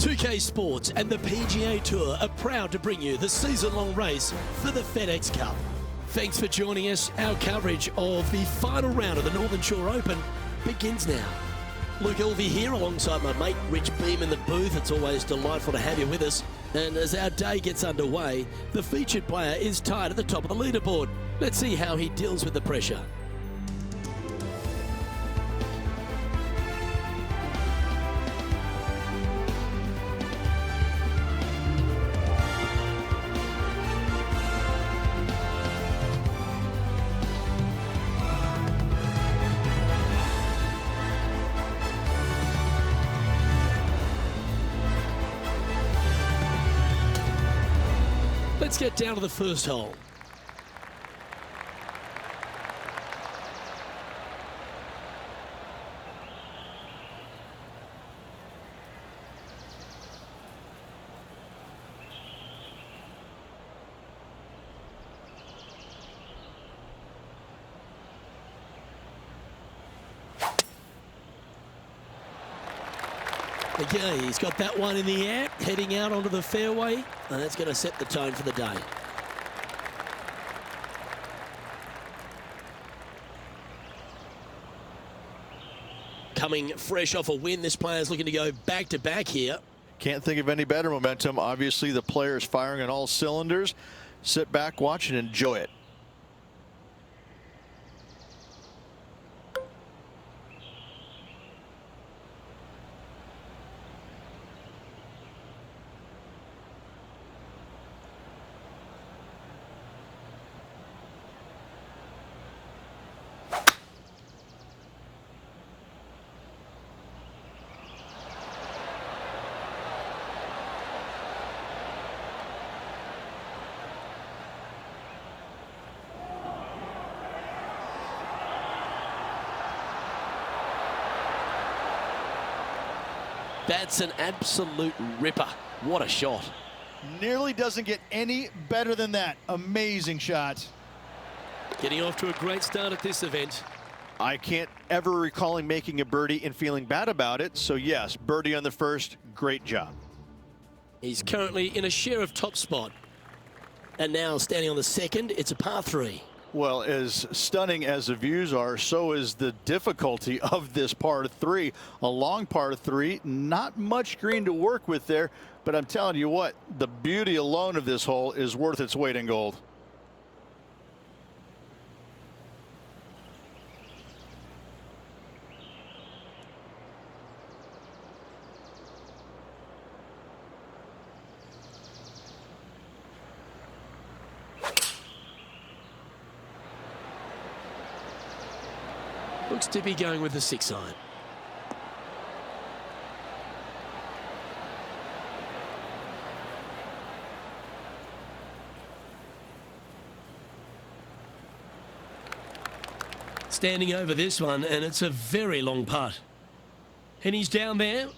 2K Sports and the PGA Tour are proud to bring you the season-long race for the FedEx Cup. Thanks for joining us. Our coverage of the final round of the Northern Shore Open begins now. Luke Elvey here alongside my mate Rich Beam in the booth. It's always delightful to have you with us. And as our day gets underway, the featured player is tied at the top of the leaderboard. Let's see how he deals with the pressure. Let's get down to the first hole. Okay, he's got that one in the air, heading out onto the fairway, and that's going to set the tone for the day. Coming fresh off a win, this player's looking to go back-to-back here. Can't think of any better momentum. Obviously, the player's firing on all cylinders. Sit back, watch, and enjoy it. That's an absolute ripper. What a shot. Nearly doesn't get any better than that. Amazing shot. Getting off to a great start at this event. I can't ever recall him making a birdie and feeling bad about it. So yes, birdie on the first, great job. He's currently in a share of top spot. And now standing on the second, it's a par 3. Well, as stunning as the views are, so is the difficulty of this par 3. A long par 3, not much green to work with there, but I'm telling you what, the beauty alone of this hole is worth its weight in gold. Looks to be going with the 6-iron. Standing over this one, and it's a very long putt. And he's down there.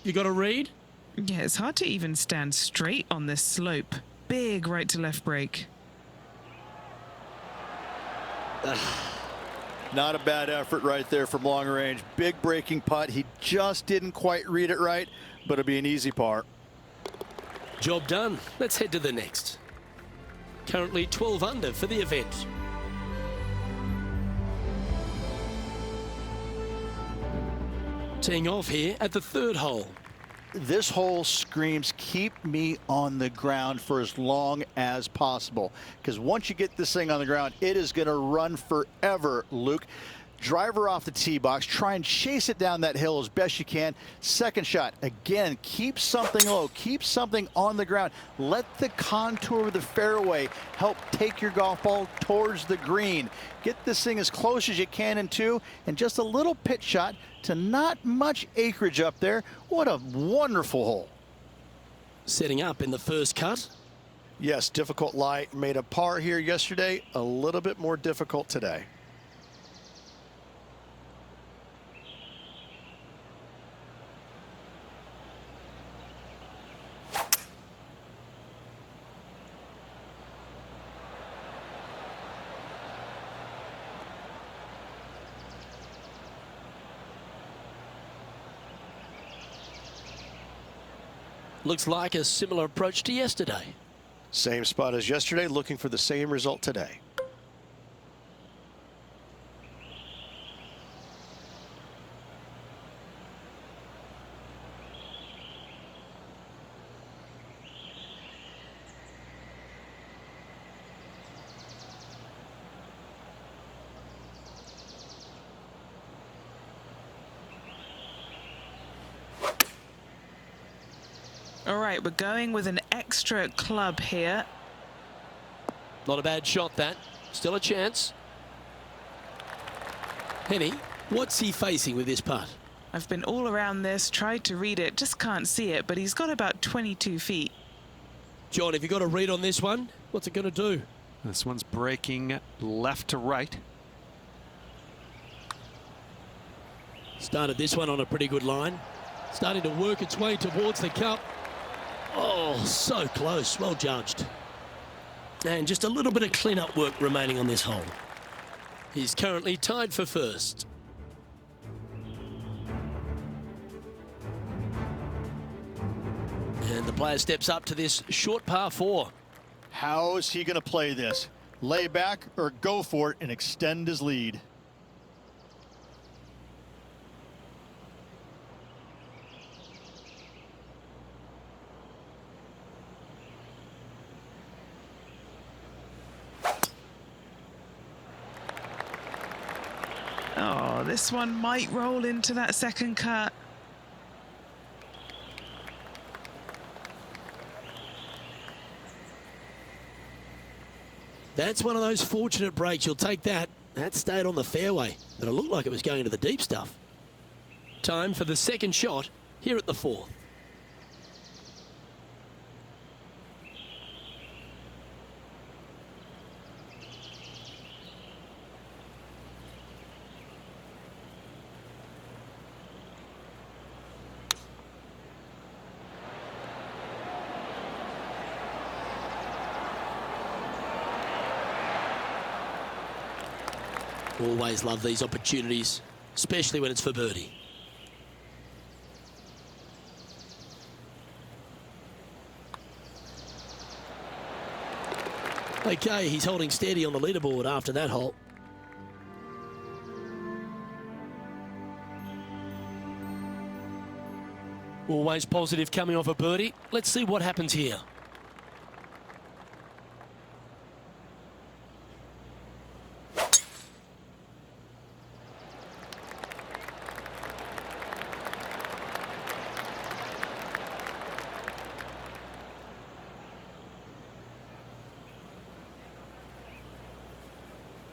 You got a read? Yeah, it's hard to even stand straight on this slope. Big right to left break. Not a bad effort right there from long range. Big breaking putt. He just didn't quite read it right, but it'll be an easy par. Job done. Let's head to the next. Currently 12 under for the event. Teeing off here at the third hole. This hole screams, keep me on the ground for as long as possible. Because once you get this thing on the ground, it is going to run forever, Luke. Driver off the tee box. Try and chase it down that hill as best you can. Second shot. Again, keep something low. Keep something on the ground. Let the contour of the fairway help take your golf ball towards the green. Get this thing as close as you can in two. And just a little pitch shot to not much acreage up there. What a wonderful hole. Setting up in the first cut. Yes, difficult lie. Made a par here yesterday. A little bit more difficult today. Looks like a similar approach to yesterday. Same spot as yesterday, looking for the same result today. All right, we're going with an extra club here. Not a bad shot, that. Still a chance. Henny, what's he facing with this putt? I've been all around this, tried to read it, just can't see it, but he's got about 22 feet. John, have you got a read on this one? What's it going to do? This one's breaking left to right. Started this one on a pretty good line. Starting to work its way towards the cup. Oh, so close. Well judged. And just a little bit of clean-up work remaining on this hole. He's currently tied for first. And the player steps up to this short par 4. How is he going to play this? Lay back or go for it and extend his lead? Oh, this one might roll into that second cut. That's one of those fortunate breaks. You'll take that. That stayed on the fairway, but it looked like it was going into the deep stuff. Time for the second shot here at the 4th. Always love these opportunities, especially when it's for birdie. Okay, he's holding steady on the leaderboard after that hole. Always positive coming off a birdie. Let's see what happens here.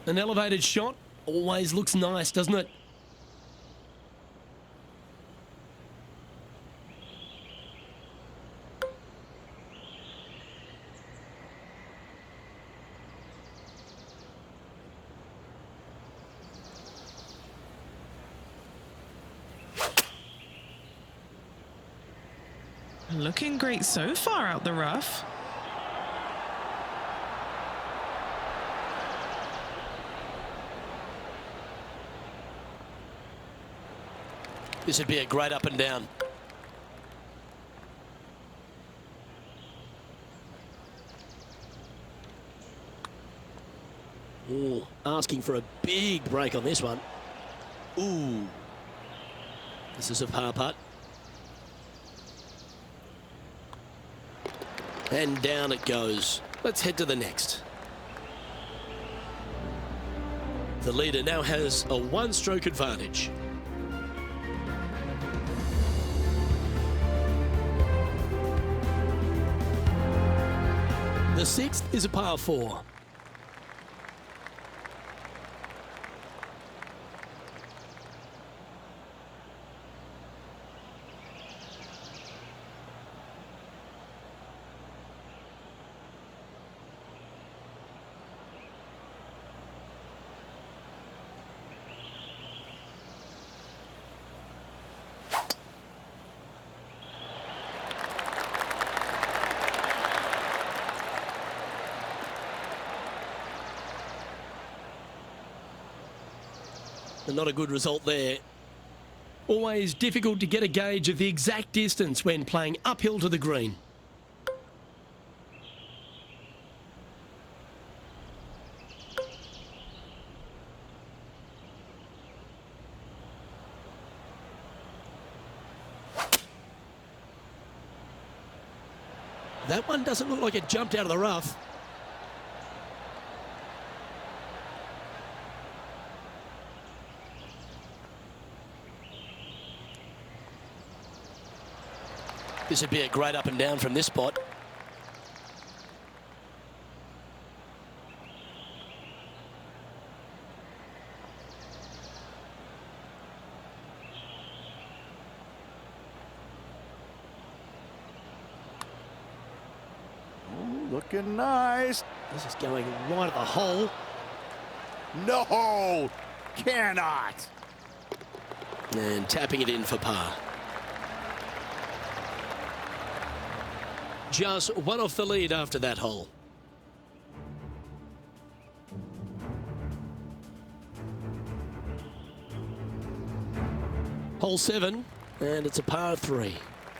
An elevated shot always looks nice, doesn't it? Looking great so far out the rough. This would be a great up and down. Ooh, asking for a big break on this one. Ooh. This is a par putt. And down it goes. Let's head to the next. The leader now has a one-stroke advantage. The 6th is a par 4. And not a good result there. Always difficult to get a gauge of the exact distance when playing uphill to the green. That one doesn't look like it jumped out of the rough. This would be a great up and down from this spot. Looking nice. This is going right at the hole. No, cannot. And tapping it in for par. Just one off the lead after that hole. Hole 7, and it's a par 3.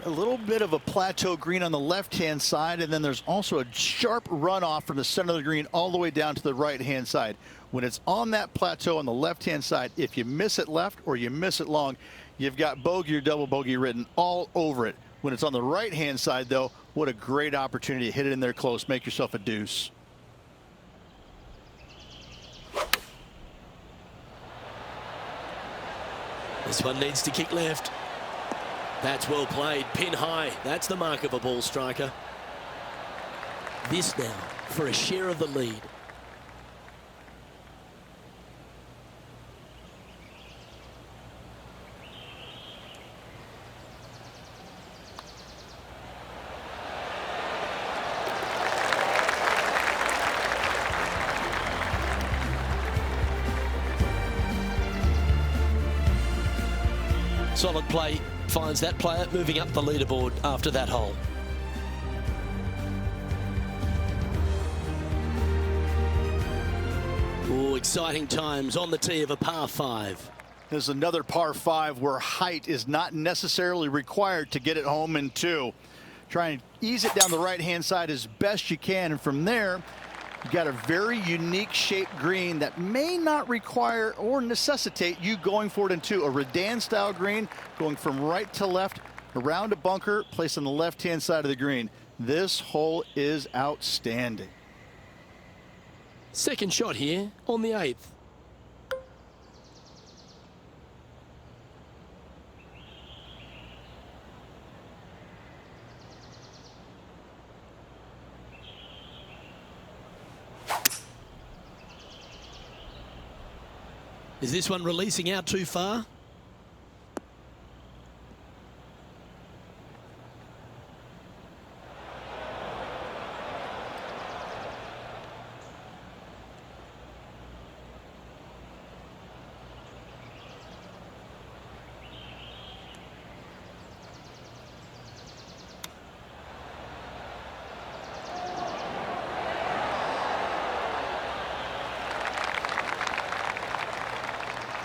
A little bit of a plateau green on the left-hand side, and then there's also a sharp runoff from the center of the green all the way down to the right-hand side. When it's on that plateau on the left-hand side, if you miss it left or you miss it long, you've got bogey or double bogey written all over it. When it's on the right-hand side, though, what a great opportunity to hit it in there close, make yourself a deuce. This one needs to kick left. That's well played, pin high. That's the mark of a ball striker. This now for a share of the lead. Solid play finds that player moving up the leaderboard after that hole. Oh, exciting times on the tee of a par 5. There's another par 5 where height is not necessarily required to get it home in 2. Try and ease it down the right-hand side as best you can, and from there, you got a very unique shaped green that may not require or necessitate you going for it in 2. A Redan style green going from right to left around a bunker placed on the left-hand side of the green. This hole is outstanding. Second shot here on the 8th. Is this one releasing out too far?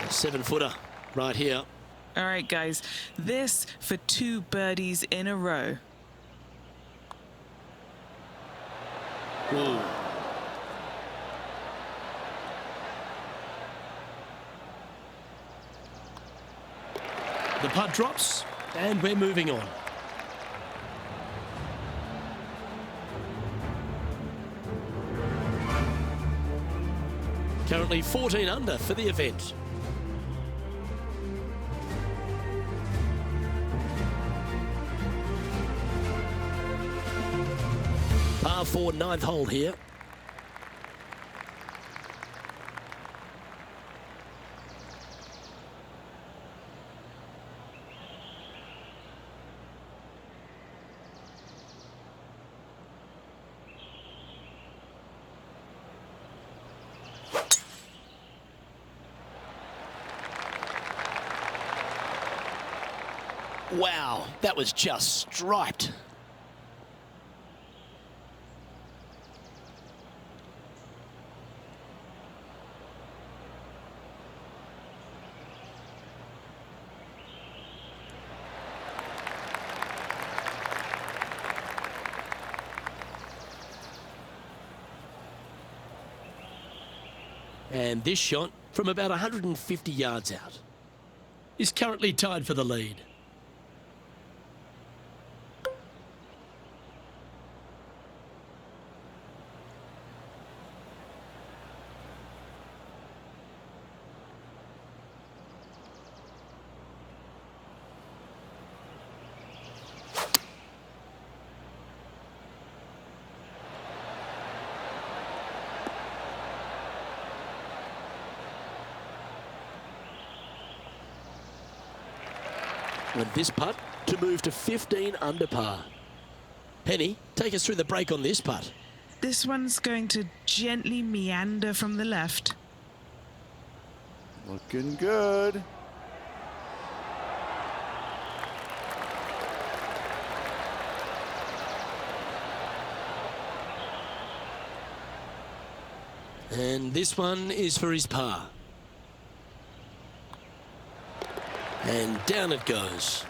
A 7-footer right here. All right, guys, this for 2 birdies in a row. Ooh. The putt drops, and we're moving on. Currently 14 under for the event. Par 4, 9th hole here. Wow, that was just striped. And this shot from about 150 yards out is currently tied for the lead. With this putt to move to 15 under par. Penny, take us through the break on this putt. This one's going to gently meander from the left. Looking good. And this one is for his par. And down it goes.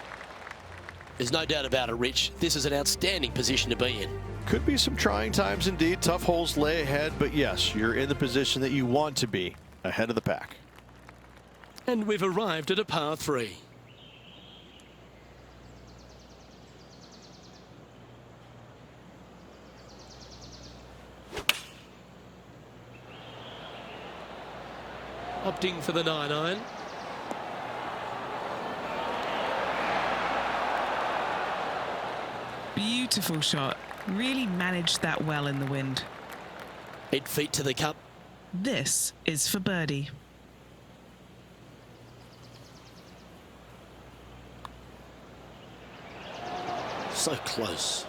There's no doubt about it, Rich. This is an outstanding position to be in. Could be some trying times indeed. Tough holes lay ahead, but yes, you're in the position that you want to be, ahead of the pack. And we've arrived at a par 3. Opting for the 9-iron. Beautiful shot. Really managed that well in the wind. 8 feet to the cup. This is for birdie. So close.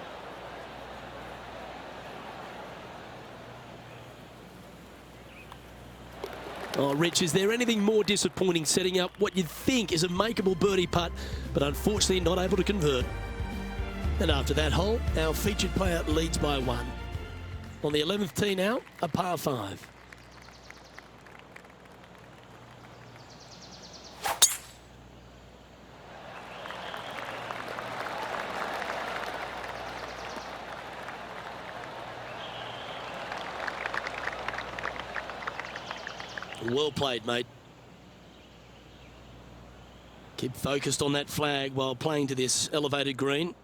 Oh, Rich, is there anything more disappointing setting up what you'd think is a makeable birdie putt, but unfortunately not able to convert? And after that hole, our featured player leads by 1. On the 11th tee now, a par 5. Well played, mate. Keep focused on that flag while playing to this elevated green.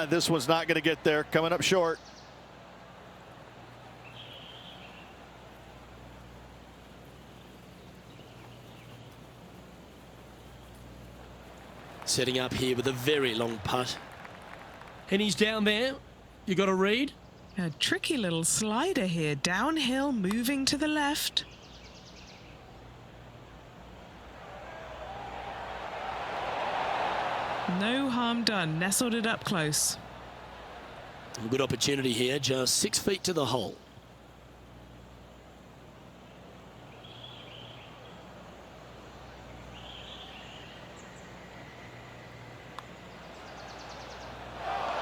This one's not going to get there. Coming up short. Setting up here with a very long putt. And he's down there. You got a read? A tricky little slider here. Downhill, moving to the left. No harm done. Nestled it up close. A good opportunity here. Just 6 feet to the hole.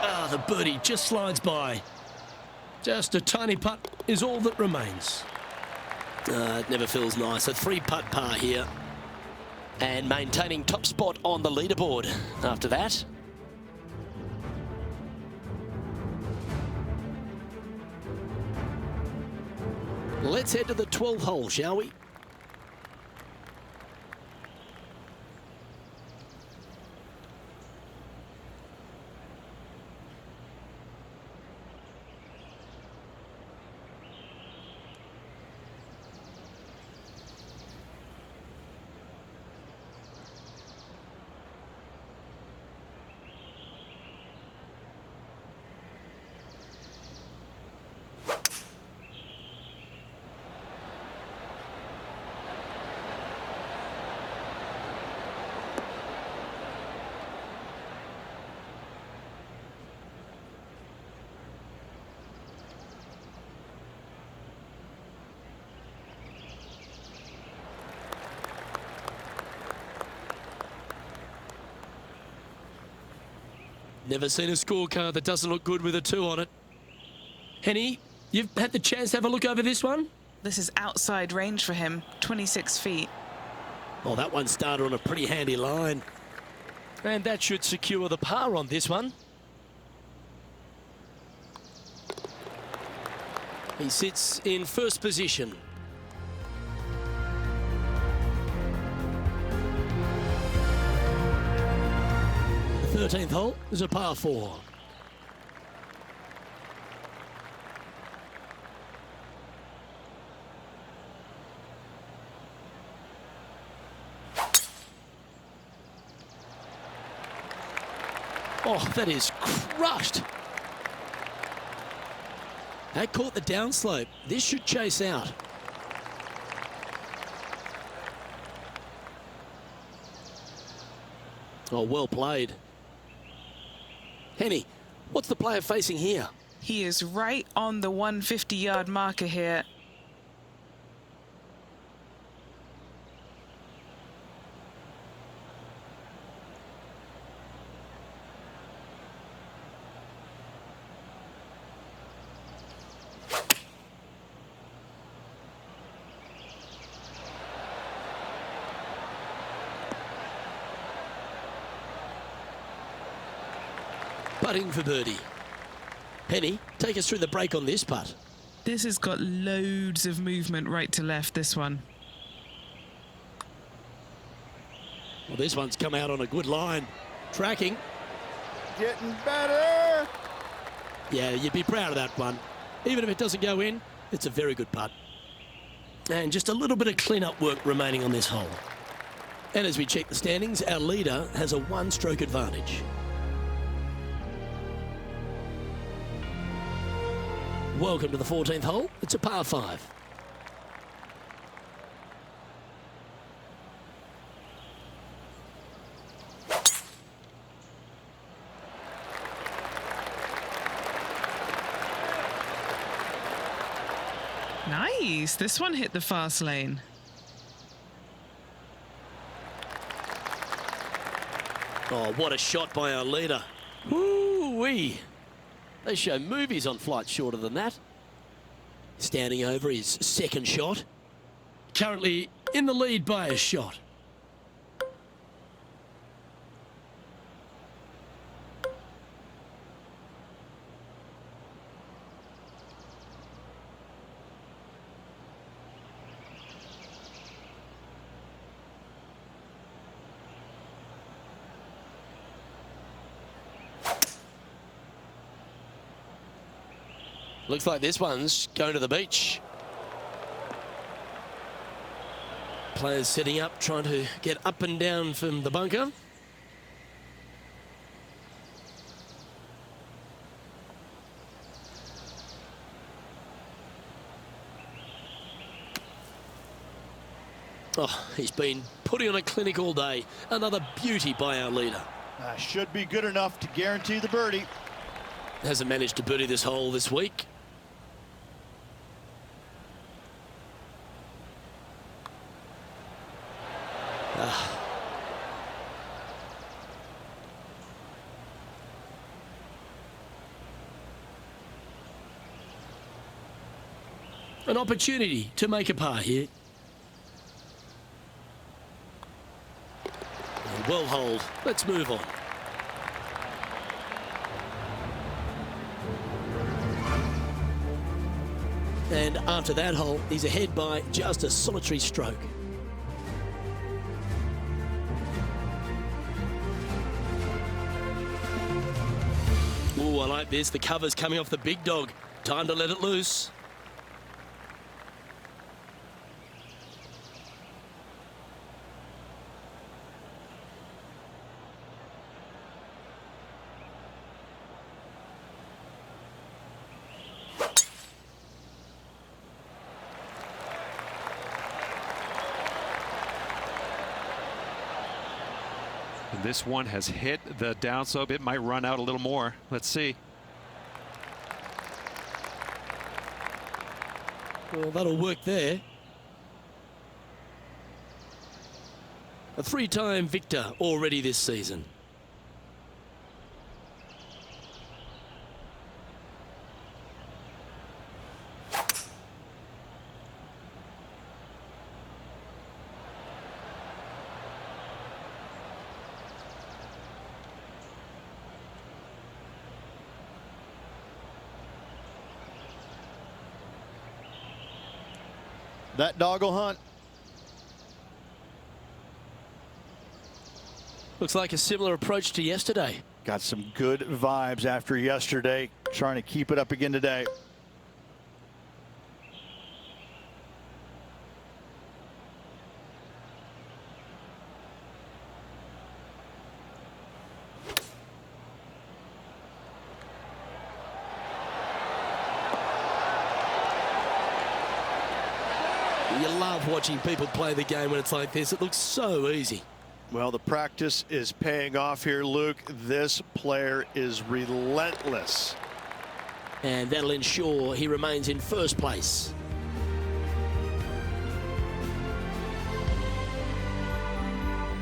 Ah, the birdie just slides by. Just a tiny putt is all that remains. It never feels nice. A 3-putt par here. And maintaining top spot on the leaderboard after that. Let's head to the 12th hole, shall we? Never seen a scorecard that doesn't look good with a 2 on it. Henny, you've had the chance to have a look over this one? This is outside range for him, 26 feet. Oh, that one started on a pretty handy line. And that should secure the par on this one. He sits in first position. The 13th hole is a par 4. Oh, that is crushed. That caught the downslope. This should chase out. Oh, well played. Henny, what's the player facing here? He is right on the 150-yard marker here. Putting for birdie. Henny, take us through the break on this putt. This has got loads of movement right to left, this one. Well, this one's come out on a good line. Tracking. Getting better. Yeah, you'd be proud of that one. Even if it doesn't go in, it's a very good putt. And just a little bit of clean-up work remaining on this hole. And as we check the standings, our leader has a 1-stroke advantage. Welcome to the 14th hole. It's a par 5. Nice. This one hit the fast lane. Oh, what a shot by our leader. Woo-wee. They show movies on flights shorter than that. Standing over his second shot. Currently in the lead by a shot. Looks like this one's going to the beach. Players setting up, trying to get up and down from the bunker. Oh, he's been putting on a clinic all day. Another beauty by our leader. Should be good enough to guarantee the birdie. Hasn't managed to birdie this hole this week. An opportunity to make a par here. Well holed. Let's move on. And after that hole, he's ahead by just a solitary stroke. Ooh, I like this. The cover's coming off the big dog. Time to let it loose. And this one has hit the downslope. It might run out a little more. Let's see. Well, that'll work there. A 3-time victor already this season. That dog will hunt. Looks like a similar approach to yesterday. Got some good vibes after yesterday. Trying to keep it up again today. You love watching people play the game when it's like this. It looks so easy. Well, the practice is paying off here, Luke. This player is relentless. And that'll ensure he remains in first place.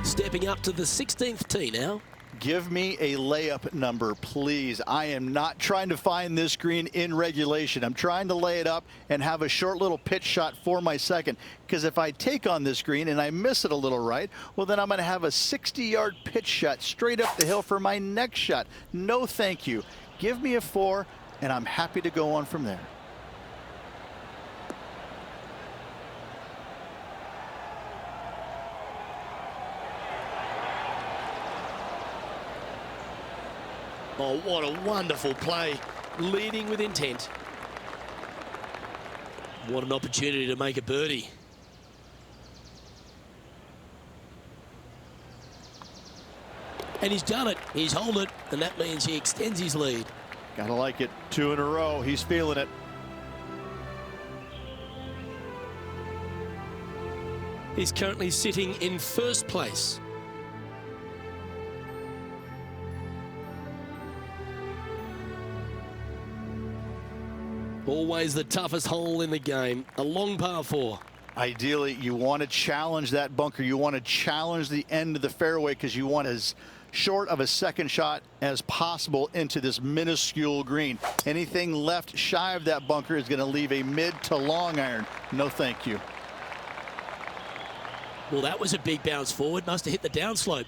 Stepping up to the 16th tee now. Give me a layup number, please. I am not trying to find this green in regulation. I'm trying to lay it up and have a short little pitch shot for my second. Because if I take on this green and I miss it a little right, well, then I'm going to have a 60-yard pitch shot straight up the hill for my next shot. No, thank you. Give me a 4, and I'm happy to go on from there. Oh, what a wonderful play. Leading with intent. What an opportunity to make a birdie. And he's done it. He's holed it, and that means he extends his lead. Gotta like it. 2 in a row. He's feeling it. He's currently sitting in first place. Always the toughest hole in the game. A long par 4. Ideally, you want to challenge that bunker. You want to challenge the end of the fairway because you want as short of a second shot as possible into this minuscule green. Anything left shy of that bunker is going to leave a mid to long iron. No, thank you. Well, that was a big bounce forward. Must have hit the downslope.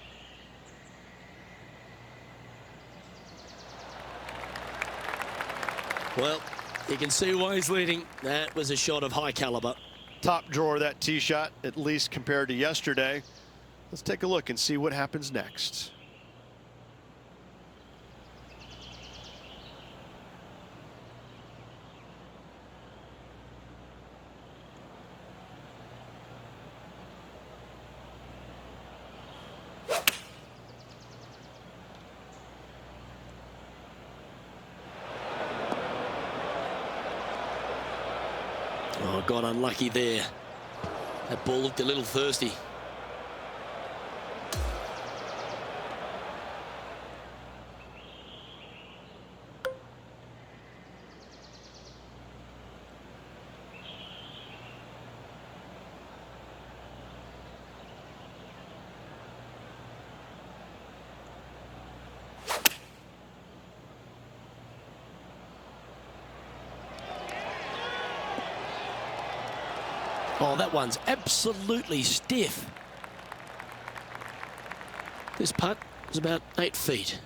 Well, you can see why he's leading. That was a shot of high caliber. Top drawer, that tee shot, at least compared to yesterday. Let's take a look and see what happens next. Oh, got unlucky there. That ball looked a little thirsty. Oh, that one's absolutely stiff. This putt is about 8 feet.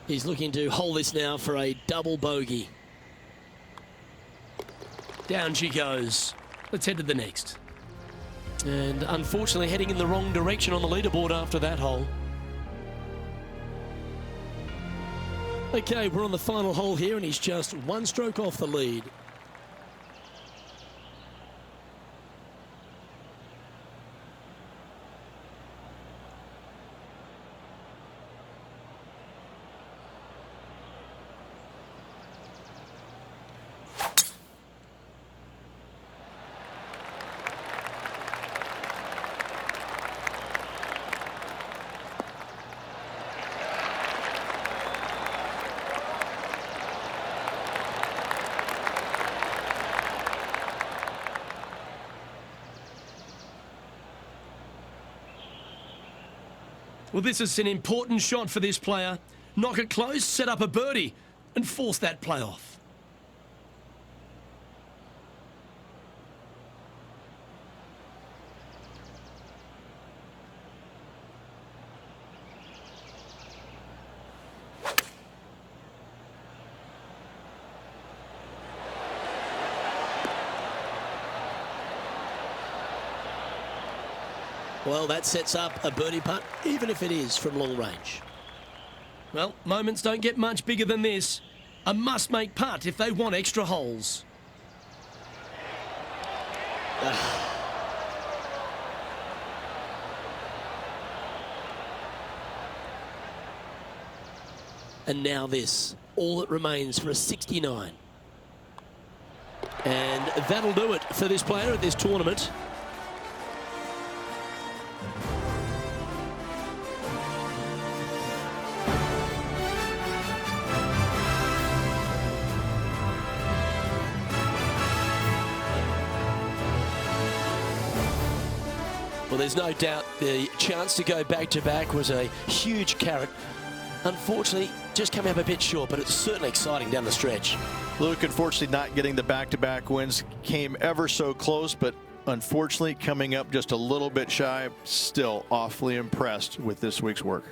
He's looking to hold this now for a double bogey. Down she goes. Let's head to the next. And unfortunately heading in the wrong direction on the leaderboard after that hole. Okay, we're on the final hole here and he's just 1 stroke off the lead. Well, this is an important shot for this player. Knock it close, set up a birdie, and force that play off. Well, that sets up a birdie putt, even if it is from long range. Well, moments don't get much bigger than this. A must-make putt if they want extra holes. And now this, all that remains for a 69. And that'll do it for this player at this tournament. Well, there's no doubt the chance to go back-to-back was a huge carrot. Unfortunately, just coming up a bit short, but it's certainly exciting down the stretch. Luke, unfortunately, not getting the back-to-back wins. Came ever so close, but unfortunately coming up just a little bit shy. Still awfully impressed with this week's work.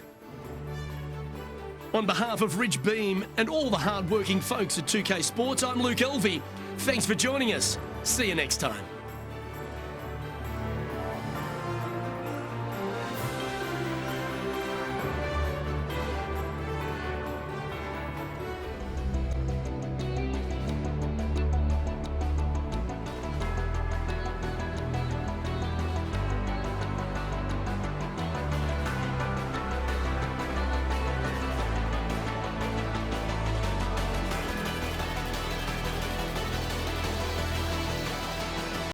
On behalf of Rich Beam and all the hard-working folks at 2K Sports, I'm Luke Elvey. Thanks for joining us. See you next time.